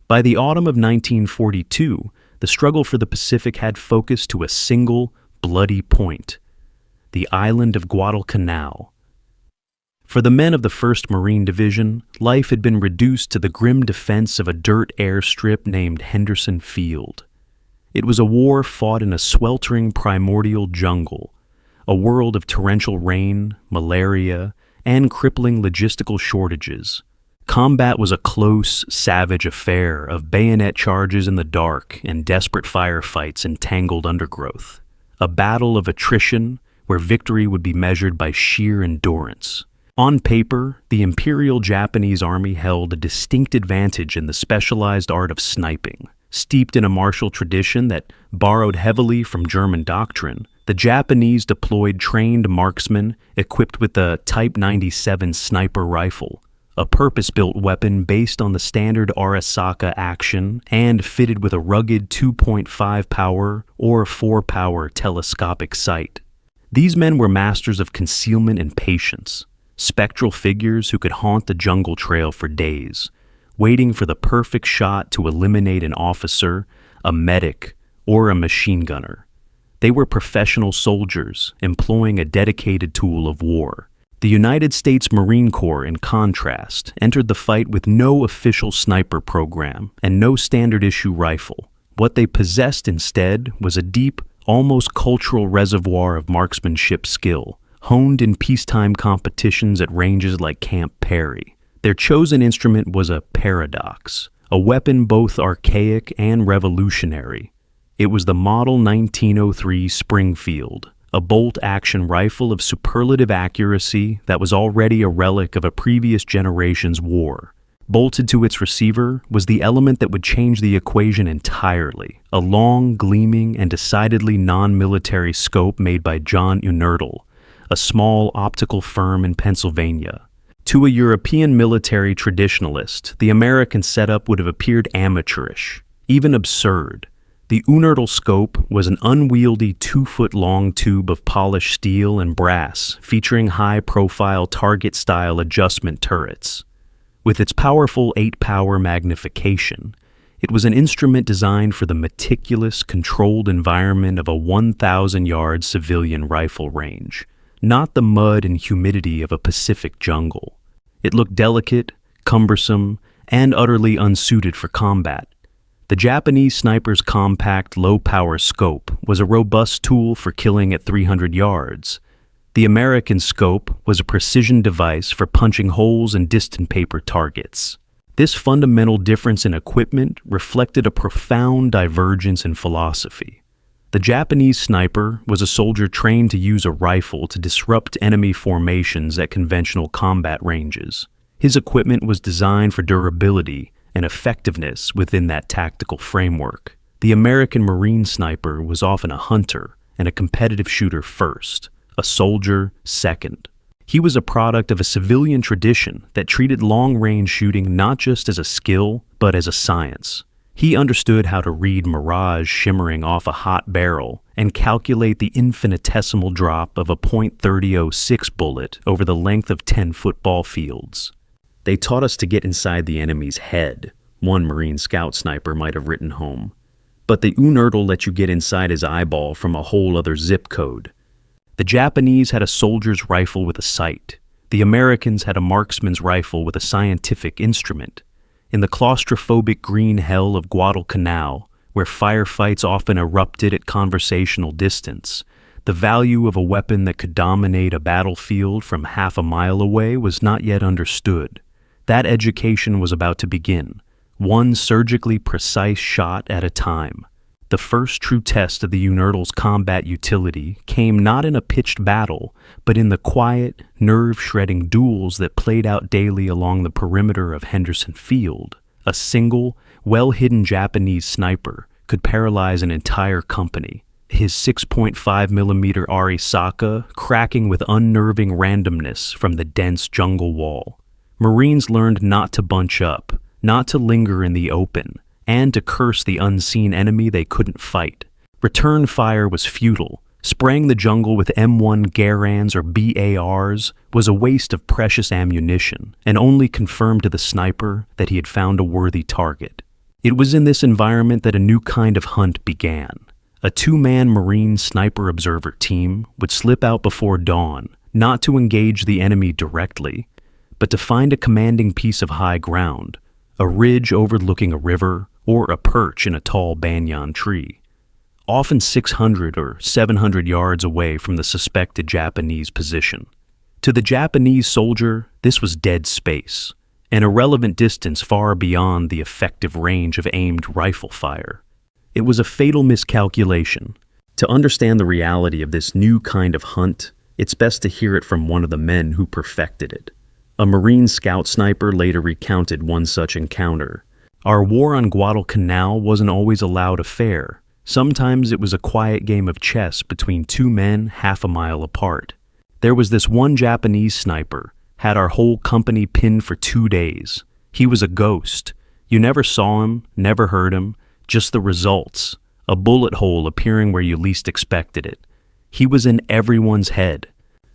By the autumn of 1942, the struggle for the Pacific had focused to a single, bloody point: the island of Guadalcanal. For the men of the 1st Marine Division, life had been reduced to the grim defense of a dirt airstrip named Henderson Field. It was a war fought in a sweltering primordial jungle, a world of torrential rain, malaria, and crippling logistical shortages. Combat was a close, savage affair of bayonet charges in the dark and desperate firefights in tangled undergrowth. A battle of attrition where victory would be measured by sheer endurance. On paper, the Imperial Japanese Army held a distinct advantage in the specialized art of sniping. Steeped in a martial tradition that borrowed heavily from German doctrine, the Japanese deployed trained marksmen equipped with the Type 97 sniper rifle, a purpose-built weapon based on the standard Arisaka action and fitted with a rugged 2.5 power or 4 power telescopic sight. These men were masters of concealment and patience, spectral figures who could haunt the jungle trail for days, waiting for the perfect shot to eliminate an officer, a medic, or a machine gunner. They were professional soldiers employing a dedicated tool of war. The United States Marine Corps, in contrast, entered the fight with no official sniper program and no standard-issue rifle. What they possessed instead was a deep, almost cultural reservoir of marksmanship skill, honed in peacetime competitions at ranges like Camp Perry. Their chosen instrument was a paradox, a weapon both archaic and revolutionary. It was the Model 1903 Springfield, a bolt-action rifle of superlative accuracy that was already a relic of a previous generation's war. Bolted to its receiver was the element that would change the equation entirely, a long, gleaming, and decidedly non-military scope made by John Unertl, a small optical firm in Pennsylvania. To a European military traditionalist, the American setup would have appeared amateurish, even absurd. The Unertl scope was an unwieldy 2-foot-long tube of polished steel and brass featuring high-profile target-style adjustment turrets. With its powerful 8-power magnification, it was an instrument designed for the meticulous, controlled environment of a 1,000-yard civilian rifle range, not the mud and humidity of a Pacific jungle. It looked delicate, cumbersome, and utterly unsuited for combat. The Japanese sniper's compact, low-power scope was a robust tool for killing at 300 yards. The American scope was a precision device for punching holes in distant paper targets. This fundamental difference in equipment reflected a profound divergence in philosophy. The Japanese sniper was a soldier trained to use a rifle to disrupt enemy formations at conventional combat ranges. His equipment was designed for durability and effectiveness within that tactical framework. The American Marine sniper was often a hunter and a competitive shooter first, a soldier second. He was a product of a civilian tradition that treated long-range shooting not just as a skill, but as a science. He understood how to read mirage shimmering off a hot barrel and calculate the infinitesimal drop of a .3006 bullet over the length of 10 football fields. They taught us to get inside the enemy's head, one Marine scout sniper might have written home. But the Unertl let you get inside his eyeball from a whole other zip code. The Japanese had a soldier's rifle with a sight. The Americans had a marksman's rifle with a scientific instrument. In the claustrophobic green hell of Guadalcanal, where firefights often erupted at conversational distance, the value of a weapon that could dominate a battlefield from half a mile away was not yet understood. That education was about to begin, one surgically precise shot at a time. The first true test of the Unertl's combat utility came not in a pitched battle, but in the quiet, nerve-shredding duels that played out daily along the perimeter of Henderson Field. A single, well-hidden Japanese sniper could paralyze an entire company, his 6.5mm Arisaka cracking with unnerving randomness from the dense jungle wall. Marines learned not to bunch up, not to linger in the open, and to curse the unseen enemy they couldn't fight. Return fire was futile. Spraying the jungle with M1 Garands or BARs was a waste of precious ammunition, and only confirmed to the sniper that he had found a worthy target. It was in this environment that a new kind of hunt began. A two-man Marine sniper observer team would slip out before dawn, not to engage the enemy directly, but to find a commanding piece of high ground, a ridge overlooking a river, or a perch in a tall banyan tree, often 600 or 700 yards away from the suspected Japanese position. To the Japanese soldier, this was dead space, an irrelevant distance far beyond the effective range of aimed rifle fire. It was a fatal miscalculation. To understand the reality of this new kind of hunt, it's best to hear it from one of the men who perfected it. A Marine scout sniper later recounted one such encounter. Our war on Guadalcanal wasn't always a loud affair. Sometimes it was a quiet game of chess between two men half a mile apart. There was this one Japanese sniper, had our whole company pinned for 2 days. He was a ghost. You never saw him, never heard him, just the results, a bullet hole appearing where you least expected it. He was in everyone's head.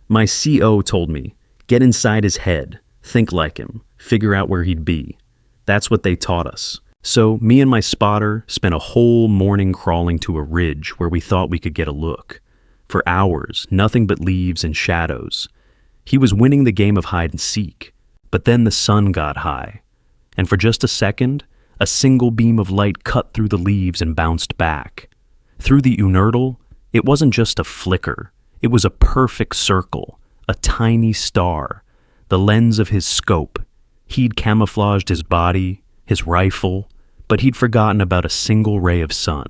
My CO told me, get inside his head, think like him, figure out where he'd be. That's what they taught us. So me and my spotter spent a whole morning crawling to a ridge where we thought we could get a look. For hours, nothing but leaves and shadows. He was winning the game of hide and seek, but then the sun got high, and for just a second, a single beam of light cut through the leaves and bounced back. Through the Unertl, it wasn't just a flicker, it was a perfect circle, a tiny star, the lens of his scope. He'd camouflaged his body, his rifle, but he'd forgotten about a single ray of sun.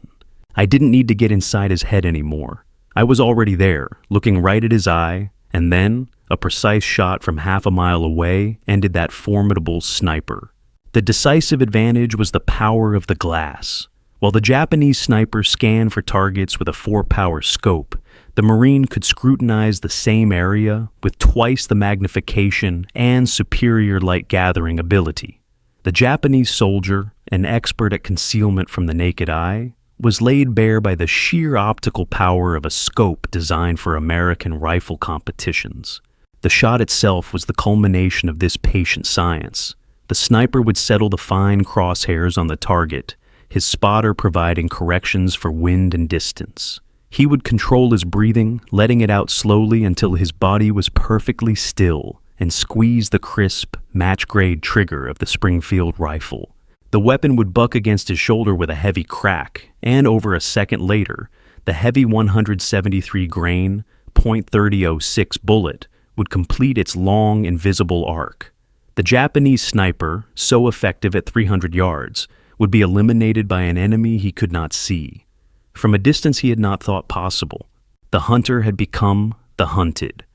I didn't need to get inside his head anymore. I was already there, looking right at his eye, and then a precise shot from half a mile away ended that formidable sniper. The decisive advantage was the power of the glass. While the Japanese sniper scanned for targets with a 4-power scope, the Marine could scrutinize the same area with twice the magnification and superior light-gathering ability. The Japanese soldier, an expert at concealment from the naked eye, was laid bare by the sheer optical power of a scope designed for American rifle competitions. The shot itself was the culmination of this patient science. The sniper would settle the fine crosshairs on the target, his spotter providing corrections for wind and distance. He would control his breathing, letting it out slowly until his body was perfectly still, and squeeze the crisp, match-grade trigger of the Springfield rifle. The weapon would buck against his shoulder with a heavy crack, and over a second later, the heavy 173 grain, .3006 bullet would complete its long, invisible arc. The Japanese sniper, so effective at 300 yards, would be eliminated by an enemy he could not see. From a distance he had not thought possible, the hunter had become the hunted.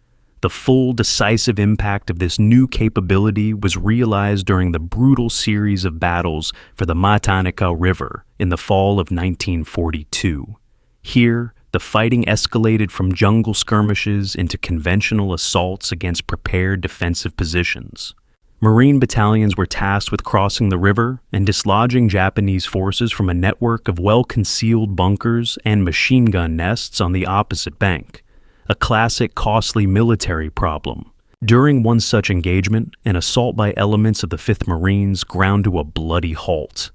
The full, decisive impact of this new capability was realized during the brutal series of battles for the Matanikau River in the fall of 1942. Here, the fighting escalated from jungle skirmishes into conventional assaults against prepared defensive positions. Marine battalions were tasked with crossing the river and dislodging Japanese forces from a network of well-concealed bunkers and machine gun nests on the opposite bank. A classic, costly military problem. During one such engagement, an assault by elements of the 5th Marines ground to a bloody halt.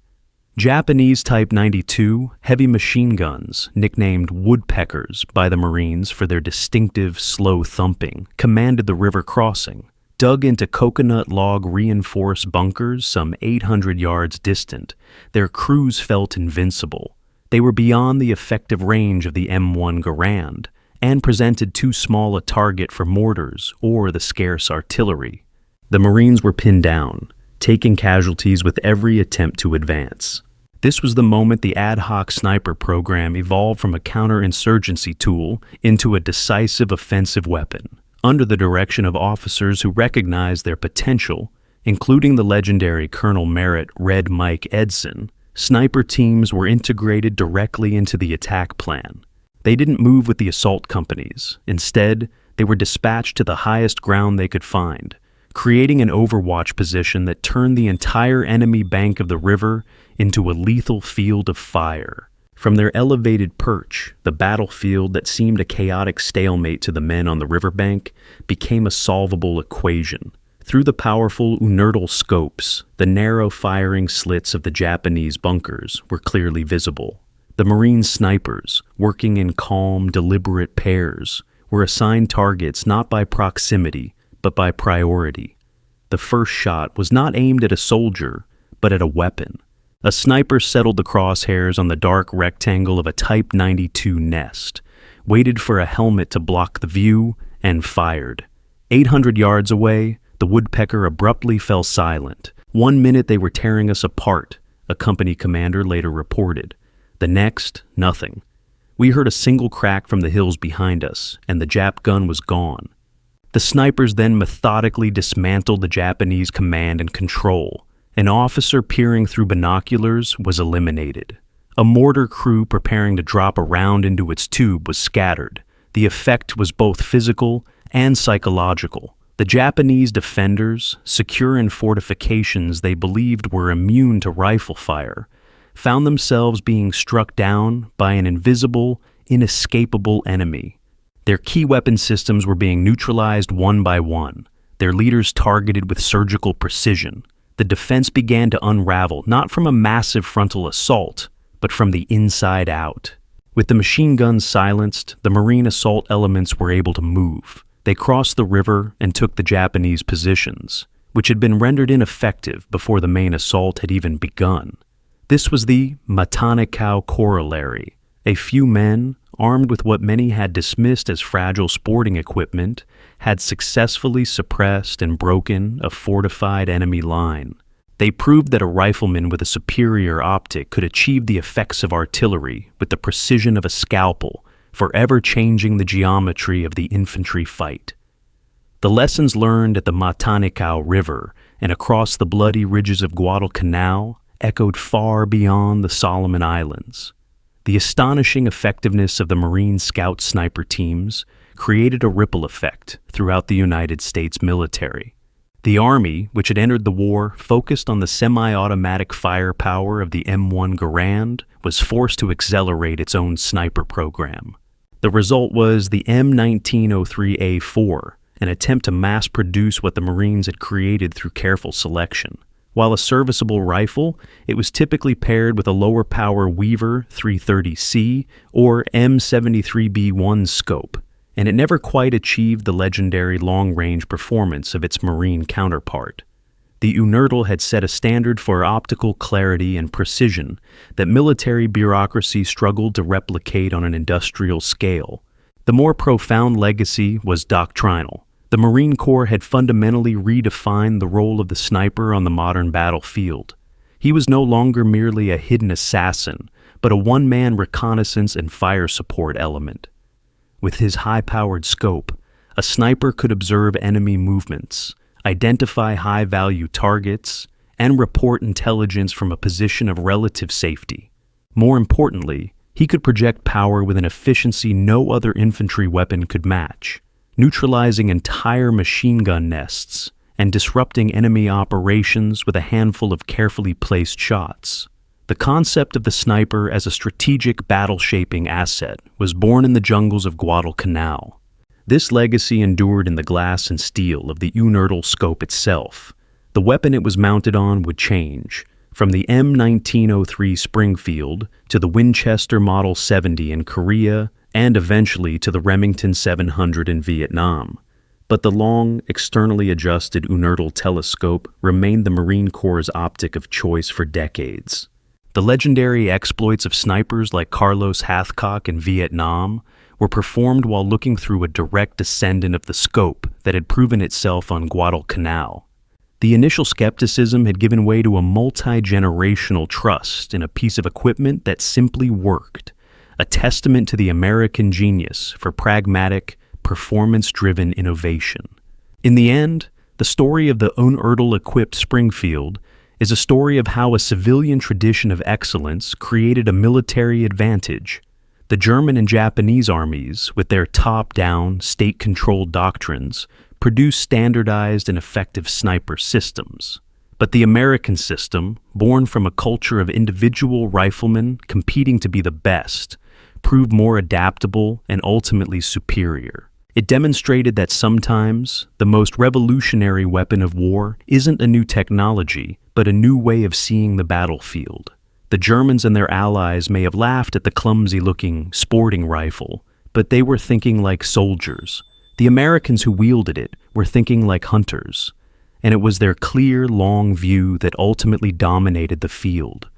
Japanese Type 92 heavy machine guns, nicknamed woodpeckers by the Marines for their distinctive, slow thumping, commanded the river crossing. Dug into coconut log reinforced bunkers some 800 yards distant, their crews felt invincible. They were beyond the effective range of the M1 Garand, and presented too small a target for mortars or the scarce artillery. The Marines were pinned down, taking casualties with every attempt to advance. This was the moment the ad hoc sniper program evolved from a counterinsurgency tool into a decisive offensive weapon. Under the direction of officers who recognized their potential, including the legendary Colonel Merritt Red Mike Edson, sniper teams were integrated directly into the attack plan. They didn't move with the assault companies. Instead, they were dispatched to the highest ground they could find, creating an overwatch position that turned the entire enemy bank of the river into a lethal field of fire. From their elevated perch, the battlefield that seemed a chaotic stalemate to the men on the riverbank became a solvable equation. Through the powerful Unertl scopes, the narrow firing slits of the Japanese bunkers were clearly visible. The Marine snipers, working in calm, deliberate pairs, were assigned targets not by proximity, but by priority. The first shot was not aimed at a soldier, but at a weapon. A sniper settled the crosshairs on the dark rectangle of a Type 92 nest, waited for a helmet to block the view, and fired. 800 yards away, the woodpecker abruptly fell silent. 1 minute they were tearing us apart, a company commander later reported. The next, nothing. We heard a single crack from the hills behind us, and the Jap gun was gone. The snipers then methodically dismantled the Japanese command and control. An officer peering through binoculars was eliminated. A mortar crew preparing to drop a round into its tube was scattered. The effect was both physical and psychological. The Japanese defenders, secure in fortifications they believed were immune to rifle fire, found themselves being struck down by an invisible, inescapable enemy. Their key weapon systems were being neutralized one by one, their leaders targeted with surgical precision. The defense began to unravel, not from a massive frontal assault, but from the inside out. With the machine guns silenced, the Marine assault elements were able to move. They crossed the river and took the Japanese positions, which had been rendered ineffective before the main assault had even begun. This was the Matanikau corollary. A few men, armed with what many had dismissed as fragile sporting equipment, had successfully suppressed and broken a fortified enemy line. They proved that a rifleman with a superior optic could achieve the effects of artillery with the precision of a scalpel, forever changing the geometry of the infantry fight. The lessons learned at the Matanikau River and across the bloody ridges of Guadalcanal echoed far beyond the Solomon Islands. The astonishing effectiveness of the Marine Scout sniper teams created a ripple effect throughout the United States military. The Army, which had entered the war focused on the semi-automatic firepower of the M1 Garand, was forced to accelerate its own sniper program. The result was the M1903A4, an attempt to mass-produce what the Marines had created through careful selection. While a serviceable rifle, it was typically paired with a lower-power Weaver 330C or M73B1 scope, and it never quite achieved the legendary long-range performance of its Marine counterpart. The Unertl had set a standard for optical clarity and precision that military bureaucracy struggled to replicate on an industrial scale. The more profound legacy was doctrinal. The Marine Corps had fundamentally redefined the role of the sniper on the modern battlefield. He was no longer merely a hidden assassin, but a one-man reconnaissance and fire support element. With his high-powered scope, a sniper could observe enemy movements, identify high-value targets, and report intelligence from a position of relative safety. More importantly, he could project power with an efficiency no other infantry weapon could match, neutralizing entire machine gun nests and disrupting enemy operations with a handful of carefully placed shots. The concept of the sniper as a strategic battle-shaping asset was born in the jungles of Guadalcanal. This legacy endured in the glass and steel of the Unertl scope itself. The weapon it was mounted on would change, from the M1903 Springfield to the Winchester Model 70 in Korea and eventually to the Remington 700 in Vietnam. But the long, externally adjusted Unertl telescope remained the Marine Corps' optic of choice for decades. The legendary exploits of snipers like Carlos Hathcock in Vietnam were performed while looking through a direct descendant of the scope that had proven itself on Guadalcanal. The initial skepticism had given way to a multi-generational trust in a piece of equipment that simply worked, a testament to the American genius for pragmatic, performance-driven innovation. In the end, the story of the Unertl-equipped Springfield is a story of how a civilian tradition of excellence created a military advantage. The German and Japanese armies, with their top-down, state-controlled doctrines, produced standardized and effective sniper systems. But the American system, born from a culture of individual riflemen competing to be the best, proved more adaptable and ultimately superior. It demonstrated that sometimes the most revolutionary weapon of war isn't a new technology, but a new way of seeing the battlefield. The Germans and their allies may have laughed at the clumsy-looking sporting rifle, but they were thinking like soldiers. The Americans who wielded it were thinking like hunters, and it was their clear, long view that ultimately dominated the field.